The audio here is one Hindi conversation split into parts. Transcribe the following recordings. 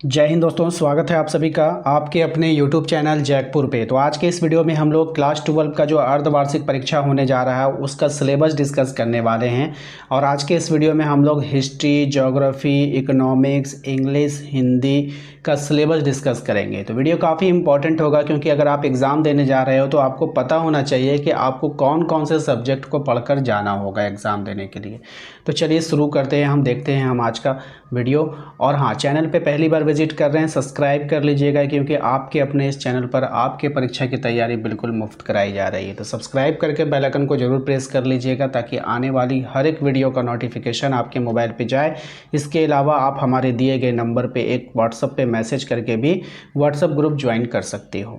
जय हिंद दोस्तों, स्वागत है आप सभी का आपके अपने YouTube चैनल जैकपुर पे। तो आज के इस वीडियो में हम लोग क्लास 12 का जो अर्धवार्षिक परीक्षा होने जा रहा है उसका सिलेबस डिस्कस करने वाले हैं। और आज के इस वीडियो में हम लोग history, geography, economics, English, Hindi का सिलेबस डिस्कस करेंगे। तो वीडियो काफ़ी इंपॉर्टेंट होगा क्योंकि अगर आप एग्ज़ाम देने जा रहे हो तो आपको पता होना चाहिए कि आपको कौन कौन से सब्जेक्ट को पढ़कर जाना होगा एग्ज़ाम देने के लिए। तो चलिए शुरू करते हैं, हम देखते हैं हम आज का वीडियो। और हाँ, चैनल पे पहली बार विजिट कर रहे हैं सब्सक्राइब कर लीजिएगा क्योंकि आपके अपने इस चैनल पर आपके परीक्षा की तैयारी बिल्कुल मुफ्त कराई जा रही है। तो सब्सक्राइब करके बेल आइकन को जरूर प्रेस कर लीजिएगा ताकि आने वाली हर एक वीडियो का नोटिफिकेशन आपके मोबाइल पे जाए। इसके अलावा आप हमारे दिए गए नंबर पे एक व्हाट्सएप पे मैसेज करके भी व्हाट्सएप ग्रुप ज्वाइन कर सकते हो।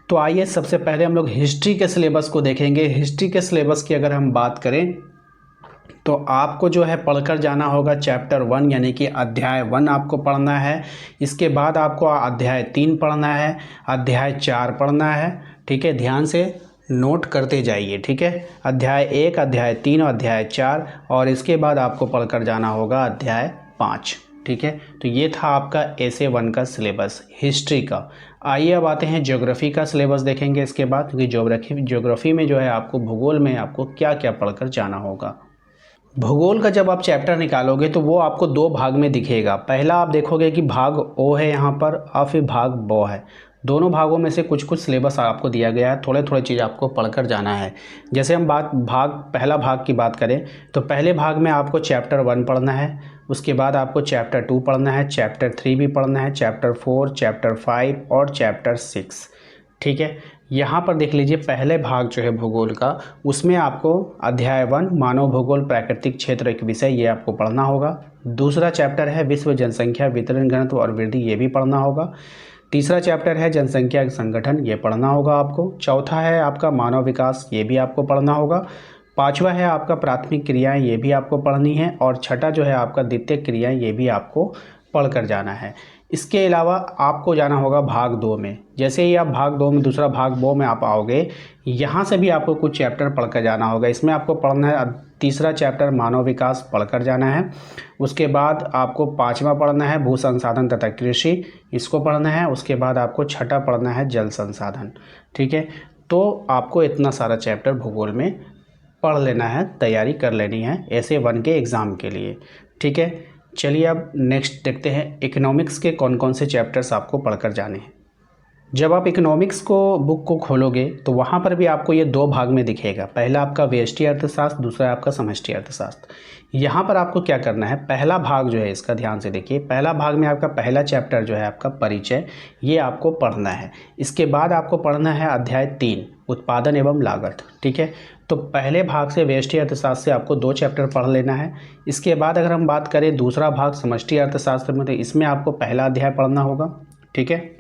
तो आइए सबसे पहले हम लोग हिस्ट्री के सिलेबस को देखेंगे। हिस्ट्री के सिलेबस की अगर हम बात करें तो आपको जो है पढ़कर जाना होगा चैप्टर 1 यानी कि अध्याय 1 आपको पढ़ना है। इसके बाद आपको अध्याय 3 पढ़ना है, अध्याय 4 पढ़ना है। ठीक है, ध्यान से नोट करते जाइए। ठीक है, अध्याय 1, अध्याय 3 और अध्याय 4, और इसके बाद आपको पढ़कर जाना होगा अध्याय 5। ठीक है, तो ये था आपका एसे 1 का सिलेबस हिस्ट्री का। आइए अब आते हैं ज्योग्राफी का सिलेबस देखेंगे इसके बाद, क्योंकि ज्योग्राफी में जो है आपको भूगोल में आपको क्या क्या पढ़कर जाना होगा। भूगोल का जब आप चैप्टर निकालोगे तो वो आपको दो भाग में दिखेगा। पहला आप देखोगे कि भाग ओ है यहाँ पर और फिर भाग बो है। दोनों भागों में से कुछ कुछ सिलेबस आपको दिया गया है, थोड़े थोड़े चीज़ आपको पढ़कर जाना है। जैसे हम पहला भाग की बात करें तो पहले भाग में आपको चैप्टर 1 पढ़ना है, उसके बाद आपको चैप्टर 2 पढ़ना है, चैप्टर 3 भी पढ़ना है, चैप्टर 4, चैप्टर 5 और चैप्टर 6। ठीक है, यहाँ पर देख लीजिए पहले भाग जो है भूगोल का, उसमें आपको अध्याय 1 मानव भूगोल प्राकृतिक क्षेत्र एक विषय ये आपको पढ़ना होगा। दूसरा चैप्टर है विश्व जनसंख्या वितरण घनत्व और वृद्धि, ये भी पढ़ना होगा। तीसरा चैप्टर है जनसंख्या संगठन, ये पढ़ना होगा आपको। चौथा है आपका मानव विकास, ये भी आपको पढ़ना होगा। पांचवा है आपका प्राथमिक क्रियाएं, ये भी आपको पढ़नी है। और छठा जो है आपका द्वितीयक क्रियाएं, ये भी आपको पढ़कर जाना है। इसके अलावा आपको जाना होगा भाग 2 में। जैसे ही आप भाग 2 में, दूसरा भाग 2 में आप आओगे, यहाँ से भी आपको कुछ चैप्टर पढ़कर जाना होगा। इसमें आपको पढ़ना है तीसरा चैप्टर मानव विकास, पढ़कर जाना है। उसके बाद आपको पाँचवा पढ़ना है भू संसाधन तथा कृषि, इसको पढ़ना है। उसके बाद आपको छठा पढ़ना है जल संसाधन। ठीक है, तो आपको इतना सारा चैप्टर भूगोल में पढ़ लेना है, तैयारी कर लेनी है ऐसे 1 के एग्ज़ाम के लिए। ठीक है, चलिए अब नेक्स्ट देखते हैं इकोनॉमिक्स के कौन कौन से चैप्टर्स आपको पढ़कर जाने हैं। जब आप इकोनॉमिक्स को बुक को खोलोगे तो वहाँ पर भी आपको ये दो भाग में दिखेगा। पहला आपका व्यष्टि अर्थशास्त्र, दूसरा आपका समष्टि अर्थशास्त्र। यहाँ पर आपको क्या करना है, पहला भाग जो है इसका ध्यान से देखिए। पहला भाग में आपका पहला चैप्टर जो है आपका परिचय, ये आपको पढ़ना है। इसके बाद आपको पढ़ना है अध्याय 3 उत्पादन एवं लागत। ठीक है, तो पहले भाग से व्यष्टि अर्थशास्त्र से आपको 2 चैप्टर पढ़ लेना है। इसके बाद अगर हम बात करें दूसरा भाग समष्टि अर्थशास्त्र में, तो इसमें आपको पहला अध्याय पढ़ना होगा। ठीक है,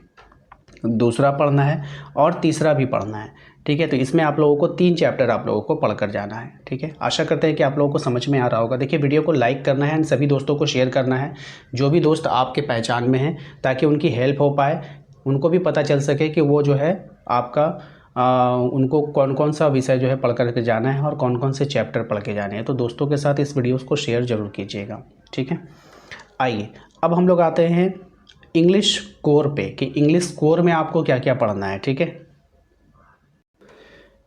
दूसरा पढ़ना है और तीसरा भी पढ़ना है। ठीक है, तो इसमें आप लोगों को 3 चैप्टर आप लोगों को पढ़कर जाना है। ठीक है, आशा करते हैं कि आप लोगों को समझ में आ रहा होगा। देखिए, वीडियो को लाइक करना है, सभी दोस्तों को शेयर करना है जो भी दोस्त आपके पहचान में हैं, ताकि उनकी हेल्प हो पाए, उनको भी पता चल सके कि वो जो है आपका उनको कौन कौन सा विषय जो है पढ़ कर के जाना है और कौन कौन से चैप्टर पढ़ के जाने हैं। तो दोस्तों के साथ इस वीडियो को शेयर ज़रूर कीजिएगा। ठीक है, आइए अब हम लोग आते हैं इंग्लिश कोर पे कि इंग्लिश कोर में आपको क्या क्या पढ़ना है। ठीक है,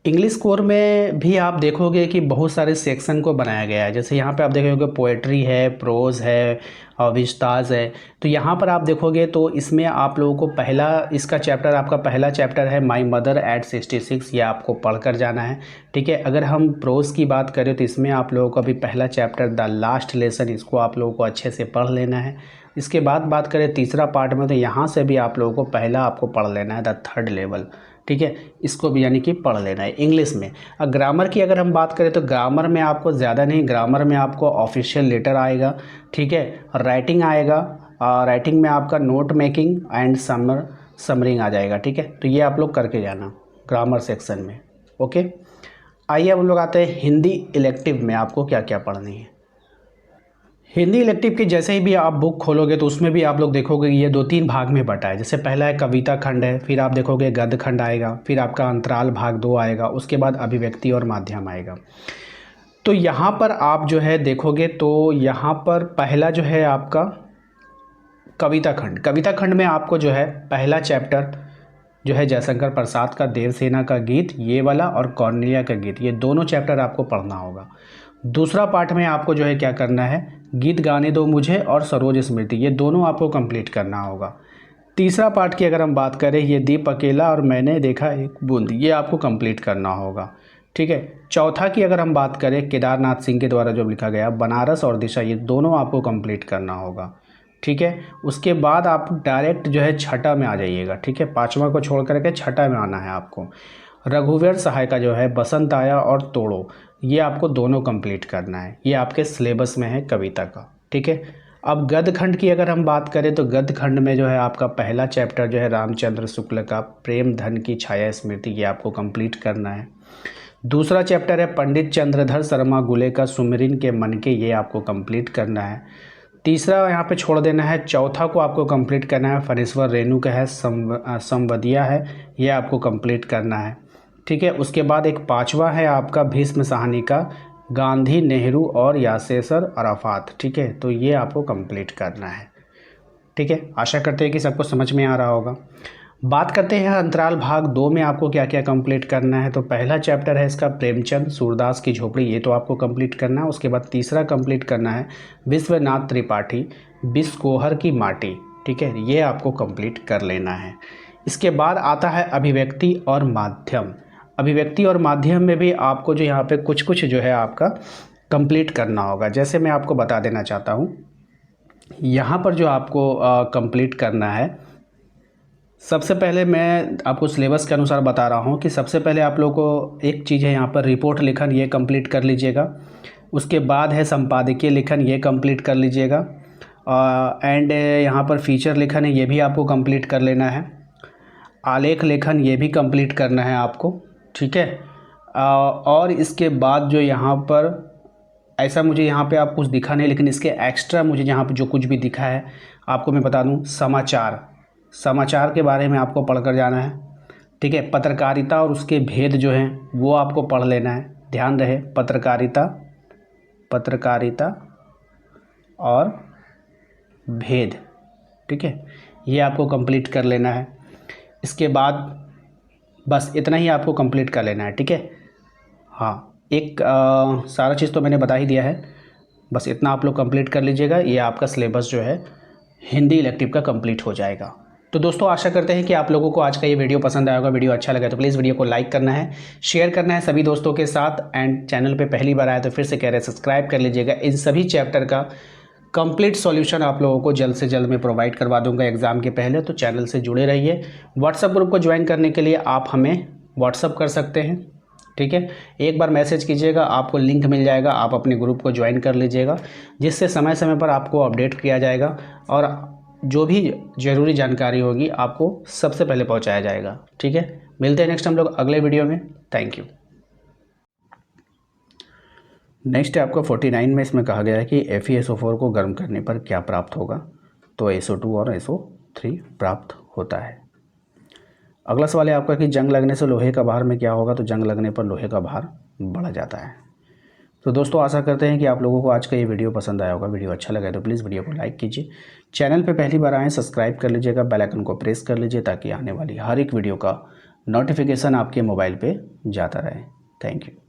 इंग्लिश कोर में भी आप देखोगे कि बहुत सारे सेक्शन को बनाया गया है। जैसे यहाँ पे आप देखोगे पोएट्री है, प्रोज है और विस्ताज है। तो यहाँ पर आप देखोगे तो इसमें आप लोगों को पहला इसका चैप्टर, आपका पहला चैप्टर है माई मदर एट 66, ये आपको पढ़कर जाना है। ठीक है, अगर हम प्रोज की बात करें तो इसमें आप लोगों को अभी पहला चैप्टर द लास्ट लेसन, इसको आप लोगों को अच्छे से पढ़ लेना है। इसके बाद बात करें तीसरा पार्ट में, तो यहाँ से भी आप लोगों को पहला आपको पढ़ लेना है द थर्ड लेवल। ठीक है, इसको भी यानी कि पढ़ लेना है इंग्लिश में। और ग्रामर की अगर हम बात करें तो ग्रामर में आपको ज़्यादा नहीं, ग्रामर में आपको ऑफिशियल लेटर आएगा। ठीक है, राइटिंग आएगा, राइटिंग में आपका नोट मेकिंग एंड समरिंग आ जाएगा। ठीक है, तो ये आप लोग करके जाना ग्रामर सेक्शन में। ओके, आइए अब हम लोग आते हैं हिंदी इलेक्टिव में आपको क्या क्या पढ़नी है। हिंदी इलेक्टिव की जैसे ही भी आप बुक खोलोगे तो उसमें भी आप लोग देखोगे ये 2-3 भाग में बटा है। जैसे पहला है कविता खंड है, फिर आप देखोगे गद्य खंड आएगा, फिर आपका अंतराल भाग 2 आएगा, उसके बाद अभिव्यक्ति और माध्यम आएगा। तो यहाँ पर आप जो है देखोगे तो यहाँ पर पहला जो है आपका कविता खंड। कविता खंड में आपको जो है पहला चैप्टर जो है जयशंकर प्रसाद का देवसेना का गीत ये वाला और कौरनेलिया का गीत, ये दोनों चैप्टर आपको पढ़ना होगा। दूसरा पार्ट में आपको जो है क्या करना है, गीत गाने दो मुझे और सरोज स्मृति, ये दोनों आपको कंप्लीट करना होगा। तीसरा पार्ट की अगर हम बात करें, ये दीप अकेला और मैंने देखा एक बूंद, ये आपको कंप्लीट करना होगा। ठीक है। चौथा की अगर हम बात करें, केदारनाथ सिंह के द्वारा जो लिखा गया बनारस और दिशा, ये दोनों आपको कंप्लीट करना होगा। ठीक है। उसके बाद आप डायरेक्ट जो है छठा में आ जाइएगा। ठीक है। पाँचवा को छोड़ करके छठा में आना है आपको। रघुवीर सहाय का जो है बसंत आया और तोड़ो, ये आपको दोनों कंप्लीट करना है, ये आपके सिलेबस में है कविता का। ठीक है। अब गद्य खंड की अगर हम बात करें तो गद्य खंड में जो है आपका पहला चैप्टर जो है रामचंद्र शुक्ल का प्रेम धन की छाया स्मृति, ये आपको कंप्लीट करना है। दूसरा चैप्टर है पंडित चंद्रधर शर्मा गुले का सुमिरन के मन के, ये आपको कंप्लीट करना है। तीसरा यहाँ पे छोड़ देना है। चौथा को आपको कंप्लीट करना है फणीश्वर रेणु का है संवदिया है, ये आपको कंप्लीट करना है। ठीक है। उसके बाद एक पांचवा है आपका भीष्म साहनी का गांधी नेहरू और यासेर अराफात। ठीक है। तो ये आपको कंप्लीट करना है। ठीक है। आशा करते हैं कि सबको समझ में आ रहा होगा। बात करते हैं अंतराल भाग 2 में आपको क्या क्या कंप्लीट करना है। तो पहला चैप्टर है इसका प्रेमचंद सूरदास की झोपड़ी, ये तो आपको कंप्लीट करना है। उसके बाद तीसरा कंप्लीट करना है विश्वनाथ त्रिपाठी बिस्कोहर की माटी। ठीक है। ये आपको कंप्लीट कर लेना है। इसके बाद आता है अभिव्यक्ति और माध्यम। अभिव्यक्ति और माध्यम में भी आपको जो यहाँ पे कुछ कुछ जो है आपका कंप्लीट करना होगा। जैसे मैं आपको बता देना चाहता हूँ, यहाँ पर जो आपको कंप्लीट करना है, सबसे पहले मैं आपको सिलेबस के अनुसार बता रहा हूँ कि सबसे पहले आप लोगों को एक चीज़ है यहाँ पर रिपोर्ट लेखन, ये कंप्लीट कर लीजिएगा। उसके बाद है संपादकीय लेखन, ये कंप्लीट कर लीजिएगा। एंड यहाँ पर फीचर लेखन है, ये भी आपको कंप्लीट कर लेना है। आलेख लेखन, ये भी कंप्लीट करना है आपको। ठीक है। और इसके बाद जो यहाँ पर ऐसा मुझे यहाँ पे आप कुछ दिखा नहीं, लेकिन इसके एक्स्ट्रा मुझे यहाँ पे जो कुछ भी दिखा है आपको मैं बता दूँ, समाचार के बारे में आपको पढ़ कर जाना है। ठीक है। पत्रकारिता और उसके भेद जो हैं वो आपको पढ़ लेना है। ध्यान रहे, पत्रकारिता और भेद। ठीक है। ये आपको कंप्लीट कर लेना है। इसके बाद बस इतना ही आपको कंप्लीट कर लेना है। ठीक है। हाँ, एक सारा चीज़ तो मैंने बता ही दिया है, बस इतना आप लोग कंप्लीट कर लीजिएगा। ये आपका सिलेबस जो है हिंदी इलेक्टिव का कंप्लीट हो जाएगा। तो दोस्तों आशा करते हैं कि आप लोगों को आज का ये वीडियो पसंद आया होगा। वीडियो अच्छा लगा तो प्लीज़ वीडियो को लाइक करना है, शेयर करना है सभी दोस्तों के साथ। एंड चैनल पे पहली बार आया तो फिर से कह रहे हैं सब्सक्राइब कर लीजिएगा। इन सभी चैप्टर का कंप्लीट सॉल्यूशन आप लोगों को जल्द से जल्द मैं प्रोवाइड करवा दूंगा एग्ज़ाम के पहले, तो चैनल से जुड़े रहिए। व्हाट्सअप ग्रुप को ज्वाइन करने के लिए आप हमें व्हाट्सअप कर सकते हैं। ठीक है। एक बार मैसेज कीजिएगा, आपको लिंक मिल जाएगा, आप अपने ग्रुप को ज्वाइन कर लीजिएगा, जिससे समय समय पर आपको अपडेट किया जाएगा और जो भी ज़रूरी जानकारी होगी आपको सबसे पहले पहुंचाया जाएगा। ठीक है। मिलते हैं नेक्स्ट हम लोग अगले वीडियो में। Thank you. नेक्स्ट है आपका 49 में, इसमें कहा गया है कि FeSO4 को गर्म करने पर क्या प्राप्त होगा। तो SO2 और SO3 प्राप्त होता है। अगला सवाल है आपका कि जंग लगने से लोहे का भार में क्या होगा। तो जंग लगने पर लोहे का भार बढ़ जाता है। तो दोस्तों आशा करते हैं कि आप लोगों को आज का ये वीडियो पसंद आया होगा। वीडियो अच्छा लगा तो प्लीज़ वीडियो को लाइक कीजिए। चैनल पे पहली बार आएँ सब्सक्राइब कर लीजिएगा, बेल आइकन को प्रेस कर लीजिए ताकि आने वाली हर एक वीडियो का नोटिफिकेशन आपके मोबाइल पे जाता रहे। Thank you.